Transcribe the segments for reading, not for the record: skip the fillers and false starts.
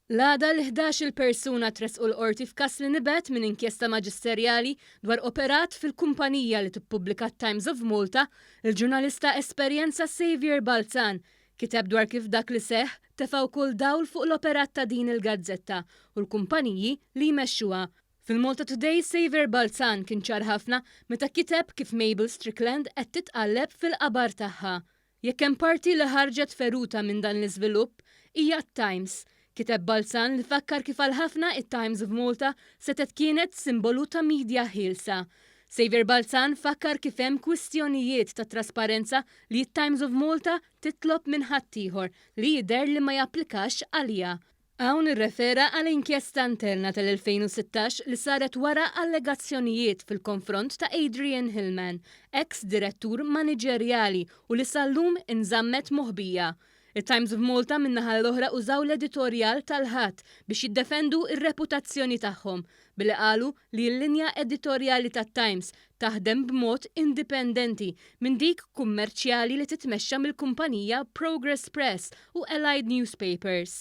L-għada l-11 persuna tresqu l-qorti f'kas li nibet minn inkjesta maġisterjali dwar operat fil-kumpanija li tippubblika Times of Malta, il-ġurnalista esperjenza Xavier Balzan kiteb dwar kif dak li seħ tefaw kull dawl fuq l-operat ta' din il-gazzetta u l-kumpaniji li jmexxuha. Fil-Malta Today, Xavier Balzan kien ċar ħafna meta kiteb kif Mabel Strickland qed titqalleb fil-qabar tagħha. Jekk hemm parti li ħarġet feruta minn dan l-iżvilupp hija t-Times. Kiteb Balzan li fakkar kif għal ħafna it-Times of Malta setet kienet simbolu ta' midja ħielsa. Xavier Balzan fakkar kif hemm kwistjonijiet ta' trasparenza li t-Times of Malta titlob minn ħaddieħor li jidher li ma japplikax għalija. Hawn irrefera għal inkjesta interna tal-2016 li saret wara allegazzjonijiet fil-konfront ta' Adrian Hillman, ex-direttur maniġerjali u li sal-lum inżammet moħbija. Il-Times of Malta minnaħa l-oħra użaw l-editorjal tal-ħadd biex jiddefendu ir-reputazzjoni tagħhom billi qalu li l-linja editorjali tat-Times taħdem b'mod indipendenti minn dik kummerċjali li titmexxa mill-kumpanija Progress Press u Allied Newspapers.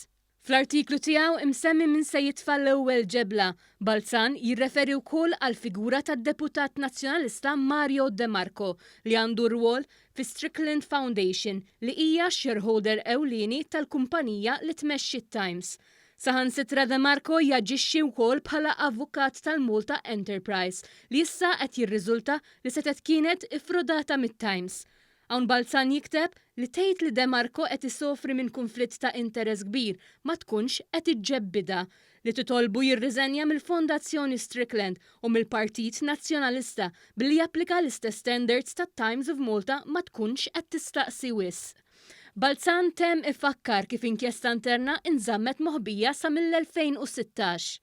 Fl-artiklu tiegħu imsemmi minn se jitfa' l-ewwel ġebla, Balzan jirreferi wkoll għal figura tad-deputat nazzjonalista Mario De Marco li għandu rwol fi Strickland Foundation li hija shareholder ewlieni tal-kumpanija li tmexxi t-Times. Saħansitra De Marco jaġixxi wkoll bħala avukat tal-Malta Enterprise li issa qed jirriżulta li setet kienet ifrodata mit-Times. Hawn Balzan jikteb li tgħid li De Marco qed isofri minn konflitt ta' interess kbir ma tkunx qed iġġebbida li titolbu jirriżenja mill-Fondazzjoni Strickland u mill-Partit Nazzjonalista billi japplika l-istess standards tat-Times of Malta ma tkunx qed tistaqsi wisq. Balzan temm ifakkar kif inkjesta interna inżammet moħbija sa mill-2016.